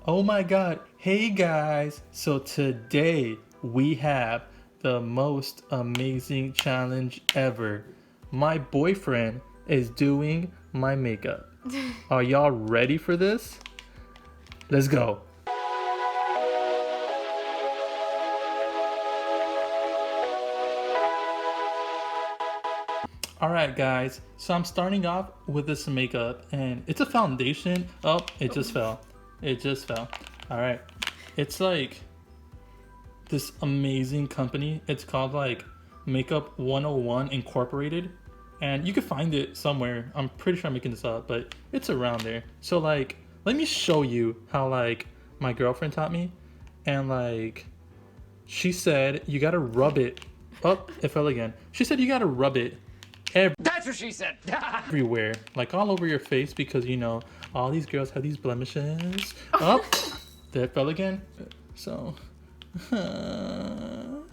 Oh my god. Hey guys. So today we have the most amazing challenge ever. My boyfriend is doing my makeup. Are y'all ready for this? Let's go. Alright guys, so I'm starting off with this makeup and it's a foundation. Oh, it just fell. It just fell. Alright. It's like this amazing company. It's called like Makeup 101 Incorporated. And you can find it somewhere. I'm pretty sure I'm making this up, but it's around there. So like, let me show you how like my girlfriend taught me. And like, she said you gotta rub it. Oh, it fell again. She said you gotta rub it That's what she said. everywhere, like all over your face, because you know all these girls have these blemishes. Oh, that fell again. So, all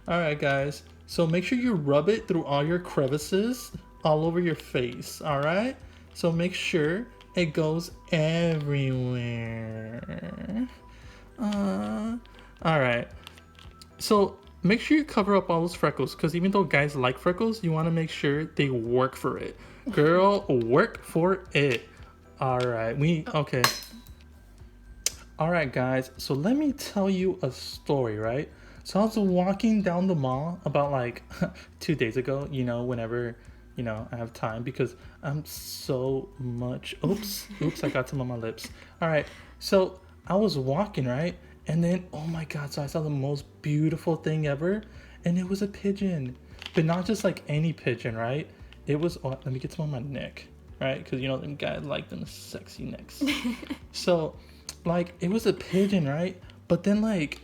right, guys. So make sure you rub it through all your crevices, all over your face. All right. So make sure it goes everywhere. All right. So make sure you cover up all those freckles, because even though guys like freckles, you want to make sure they work for it. Girl, work for it. All right, okay. All right, guys. So let me tell you a story, right? So I was walking down the mall about like 2 days ago, you know, whenever, you know, I have time, because I'm so much, oops, I got some on my lips. All right. So I was walking, right? And then, oh my God, so I saw the most beautiful thing ever. And it was a pigeon, but not just like any pigeon, right? It was, oh, let me get some on my neck, right? Because, you know, them guys like them sexy necks. So, like, it was a pigeon, right? But then, like,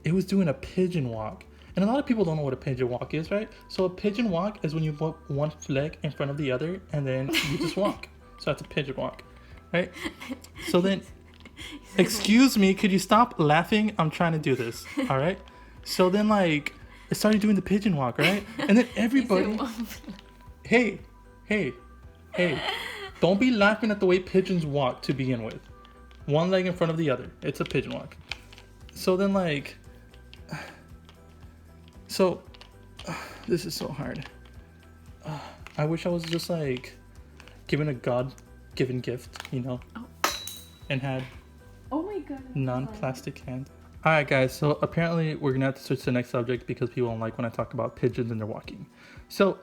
it was doing a pigeon walk. And a lot of people don't know what a pigeon walk is, right? So a pigeon walk is when you put one leg in front of the other and then you just walk. So that's a pigeon walk, right? So then, excuse me, could you stop laughing? I'm trying to do this, all right? So then, like, it started doing the pigeon walk, right? And then everybody, hey, don't be laughing at the way pigeons walk to begin with. One leg in front of the other. It's a pigeon walk. So then, like, this is so hard. I wish I was just, like, given a God-given gift, you know, and had Oh my god. non-plastic hands. All right, guys. So apparently we're gonna have to switch to the next subject because people don't like when I talk about pigeons and they're walking. So,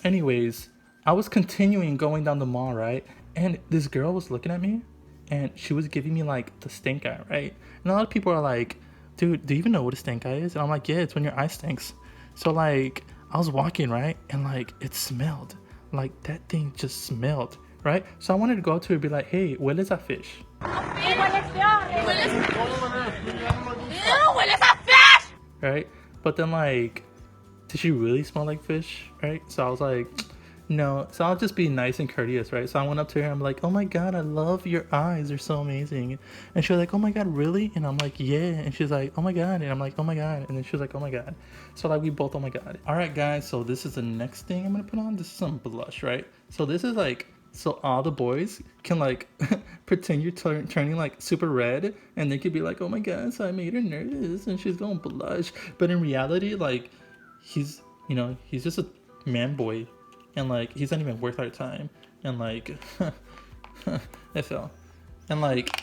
anyways, I was continuing going down the mall, right? And this girl was looking at me, and she was giving me like the stink eye, right? And a lot of people are like, "Dude, do you even know what a stink eye is?" And I'm like, "Yeah, it's when your eye stinks." So like, I was walking, right, and like it smelled, like that thing just smelled, right? So I wanted to go up to her and be like, "Hey, where is that fish?" Right? But then like, did she really smell like fish? Right? So I was like, no. So I'll just be nice and courteous, right? So I went up to her and I'm like, oh my God, I love your eyes. They're so amazing. And she was like, oh my God, really? And I'm like, yeah. And she's like, oh my God. And I'm like, oh my God. And then she was like, oh my God. So like we both, oh my God. All right, guys. So this is the next thing I'm going to put on. This is some blush, right? So this is like, so all the boys can like pretend you're turning like super red, and they could be like, oh my God, so I made her nervous and she's going to blush. But in reality, like, he's, you know, he's just a man boy, and like he's not even worth our time, and like it fell, and like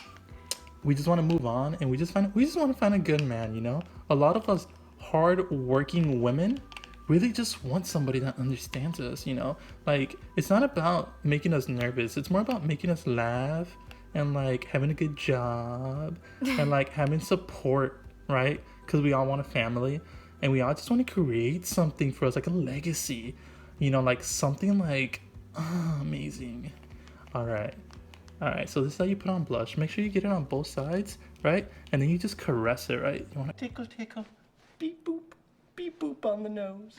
we just want to move on, and we just want to find a good man, you know. A lot of us hard working women really just want somebody that understands us, you know. Like, it's not about making us nervous, it's more about making us laugh and like having a good job and like having support, right? Because we all want a family, and we all just want to create something for us, like a legacy, you know, like something like amazing. All right, so this is how you put on blush. Make sure you get it on both sides, right? And then you just caress it, right? You want to tickle, beep boop on the nose.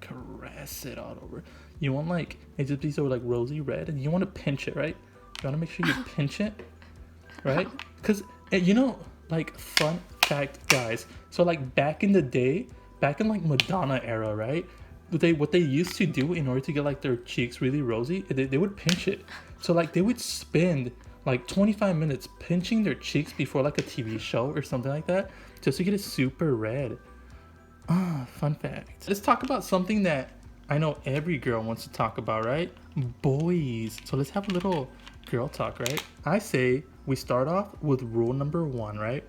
Caress it all over. You want like it just be so like rosy red, and you want to pinch it, right? You want to make sure you pinch it, right? Because you know, like, fun fact, guys, so like back in the day, back in like Madonna era, right, what they used to do in order to get like their cheeks really rosy, they would pinch it. So like they would spend like 25 minutes pinching their cheeks before like a TV show or something like that, just to get it super red. Fun fact. Let's talk about something that I know every girl wants to talk about, right? Boys. So let's have a little girl talk, right? I say we start off with rule number 1, right?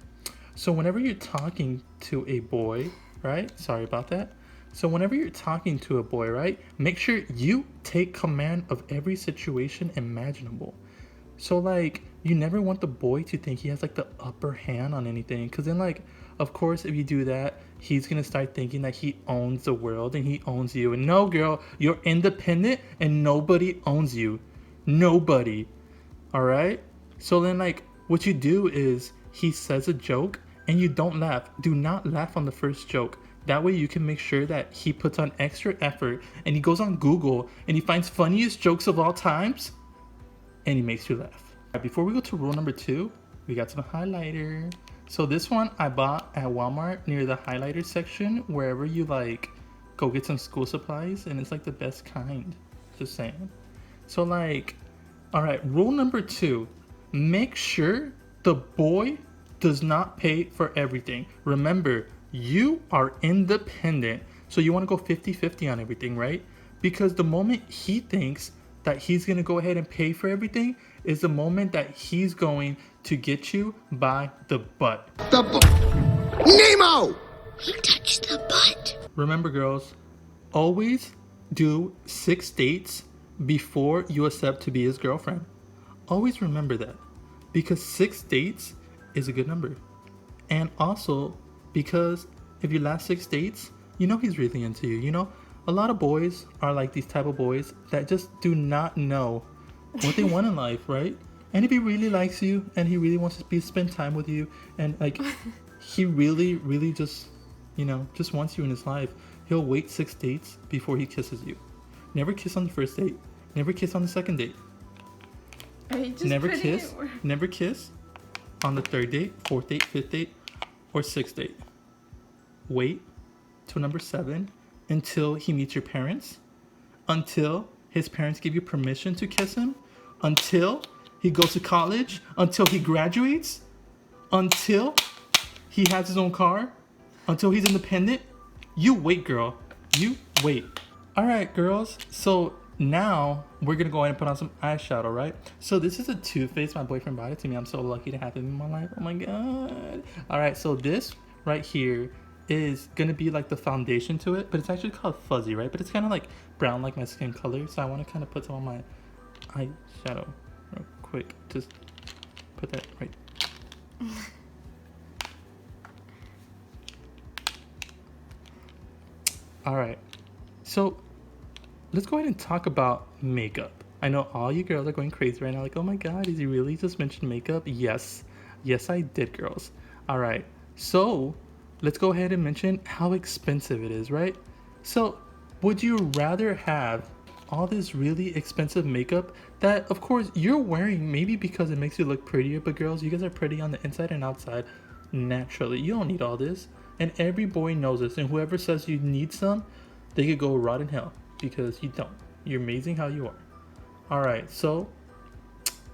So whenever you're talking to a boy, right? Sorry about that. So whenever you're talking to a boy, right? Make sure you take command of every situation imaginable. So like, you never want the boy to think he has like the upper hand on anything, because then like, of course, if you do that, he's gonna start thinking that he owns the world and he owns you. And no, girl, you're independent and nobody owns you. Nobody. All right? So then like, what you do is he says a joke and you don't laugh. Do not laugh on the first joke. That way you can make sure that he puts on extra effort and he goes on Google and he finds funniest jokes of all times and he makes you laugh. Before we go to rule number 2, we got some highlighter. So this one I bought at Walmart near the highlighter section, wherever you like go get some school supplies, and it's like the best kind. Just saying. So like, all right, rule number 2, make sure the boy does not pay for everything. Remember, you are independent, so you want to go 50-50 on everything, right? Because the moment he thinks that he's going to go ahead and pay for everything is the moment that he's going to get you by the butt. Nemo! He touched the butt. Remember, girls, always do 6 dates before you accept to be his girlfriend. Always remember that, because 6 dates is a good number. And also because if you last 6 dates, you know he's really into you. You know, a lot of boys are like these type of boys that just do not know what they want in life, right? And if he really likes you and he really wants to spend time with you, and like he really just, you know, just wants you in his life, he'll wait 6 dates before he kisses you. Never kiss on the first date. Never kiss on the second date. Never kiss on the 3rd date, 4th date, 5th date, or 6th date. Wait till number 7 until he meets your parents, until his parents give you permission to kiss him, until he goes to college, until he graduates, until he has his own car, until he's independent. You wait, girl. You wait. All right, girls. So now we're gonna go ahead and put on some eyeshadow, right? So this is a Too Faced. My boyfriend bought it to me. I'm so lucky to have him in my life. Oh my god. All right, so this right here is gonna be like the foundation to it, but it's actually called Fuzzy, right? But it's kind of like brown, like my skin color. So I want to kind of put some on my eyeshadow real quick. Just put that right. All right, so let's go ahead and talk about makeup. I know all you girls are going crazy right now, like, oh my god, did you really just mention makeup? Yes, I did, girls. All right, so let's go ahead and mention how expensive it is, right? So would you rather have all this really expensive makeup that, of course, you're wearing maybe because it makes you look prettier, but girls, you guys are pretty on the inside and outside naturally. You don't need all this, and every boy knows this, and whoever says you need some, they could go rot in hell, because you don't. You're amazing how you are. All right, so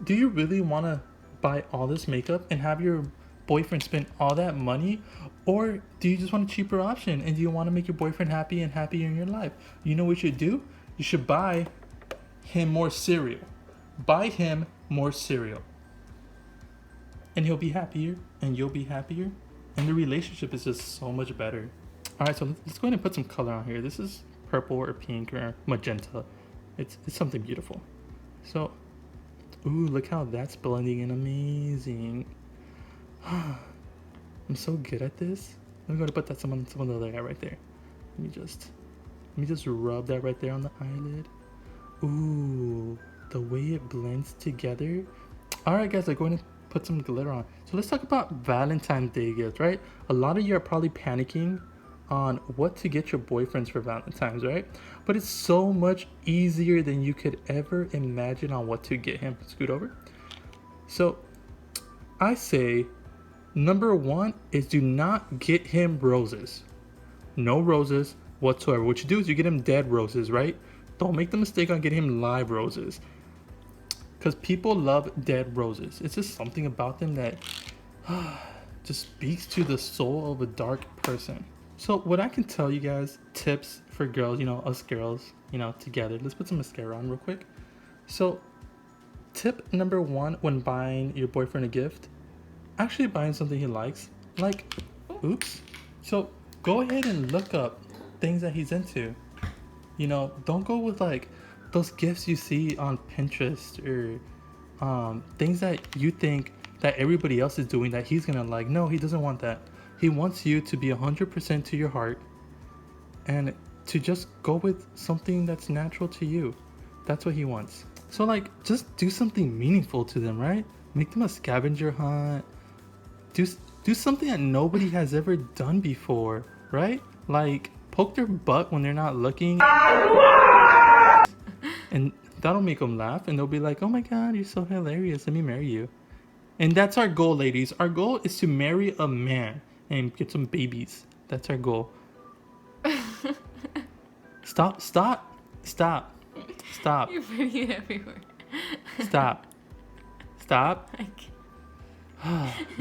do you really want to buy all this makeup and have your boyfriend spend all that money, or do you just want a cheaper option and do you want to make your boyfriend happy and happier in your life? You know what you should do? You should buy him more cereal. Buy him more cereal, and he'll be happier and you'll be happier, and the relationship is just so much better. All right, so let's go ahead and put some color on here. This is purple or pink or magenta. It's something beautiful. So, ooh, look how that's blending in amazing. I'm so good at this. I'm going to put that some on the other eye right there. Let me just rub that right there on the eyelid. Ooh, the way it blends together. All right, guys, I'm going to put some glitter on. So let's talk about Valentine's Day gifts, right? A lot of you are probably panicking on what to get your boyfriends for Valentine's, right? But it's so much easier than you could ever imagine on what to get him. Scoot over. So I say number 1 is do not get him roses. No roses whatsoever. What you do is you get him dead roses, right? Don't make the mistake on getting him live roses. Because people love dead roses. It's just something about them that just speaks to the soul of a dark person. So what I can tell you guys, tips for girls, you know, us girls, you know, together. Let's put some mascara on real quick. So tip number one when buying your boyfriend a gift, actually buying something he likes. Like, oops. So go ahead and look up things that he's into. You know, don't go with like those gifts you see on Pinterest or things that you think that everybody else is doing that he's gonna like. No, he doesn't want that. He wants you to be 100% to your heart and to just go with something that's natural to you. That's what he wants. So like, just do something meaningful to them, right? Make them a scavenger hunt. Do something that nobody has ever done before, right? Like poke their butt when they're not looking. And that'll make them laugh and they'll be like, oh my god, you're so hilarious, let me marry you. And that's our goal, ladies. Our goal is to marry a man and get some babies. That's our goal. Stop. You're putting it everywhere. Stop.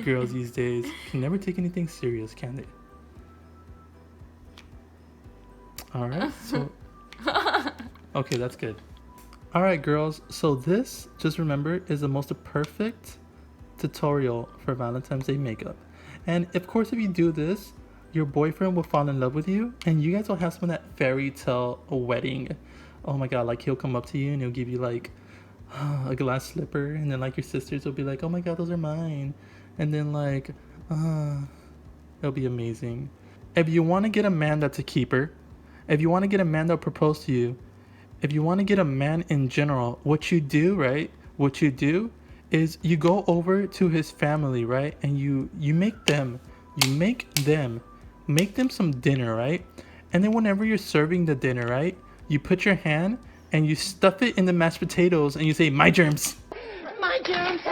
Girls these days can never take anything serious, can they? Alright, so okay, that's good. Alright girls, so this, just remember, is the most perfect tutorial for Valentine's Day makeup. And of course, if you do this, your boyfriend will fall in love with you and you guys will have some of that fairy tale wedding. Oh my god, like he'll come up to you and he'll give you like a glass slipper, and then like your sisters will be like, oh my god, those are mine. And then like it'll be amazing. If you want to get a man that's a keeper, if you want to get a man that'll propose to you, if you want to get a man in general, what you do, right? What you do is you go over to his family, right? And you make them some dinner, right? And then whenever you're serving the dinner, right? You put your hand and you stuff it in the mashed potatoes and you say, my germs. My germs.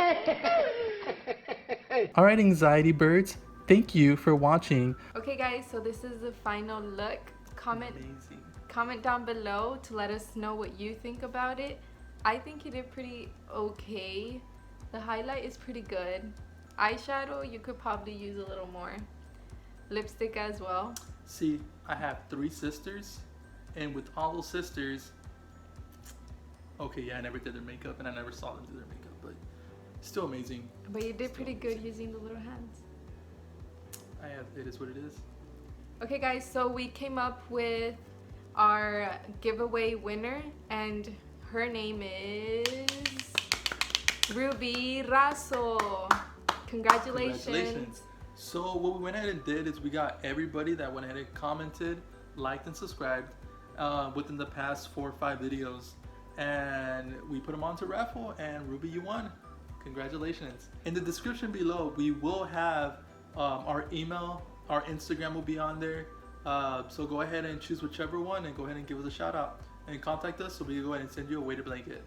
All right, anxiety birds. Thank you for watching. Okay guys, so this is the final look. Comment down below to let us know what you think about it. I think he did pretty okay. The highlight is pretty good. Eyeshadow, you could probably use a little more. Lipstick as well. See, I have 3 sisters, and with all those sisters, okay, yeah, I never did their makeup, and I never saw them do their makeup, but still amazing. But you did pretty good using the little hands. It is what it is. Okay guys, so we came up with our giveaway winner, and her name is Ruby Raso. Congratulations. So what we went ahead and did is we got everybody that went ahead and commented, liked, and subscribed within the past 4 or 5 videos, and we put them onto raffle, and Ruby, you won. Congratulations. In the description below, we will have our email, our Instagram will be on there. So go ahead and choose whichever one and go ahead and give us a shout out and contact us so we can go ahead and send you a weighted blanket.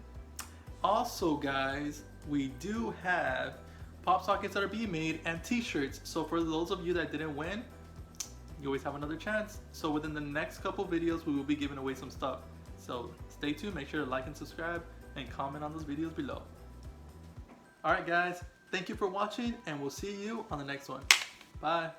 Also guys, we do have pop sockets that are being made and t-shirts. So for those of you that didn't win, you always have another chance. So within the next couple videos, we will be giving away some stuff. So stay tuned, make sure to like and subscribe and comment on those videos below. Alright guys, thank you for watching and we'll see you on the next one. Bye.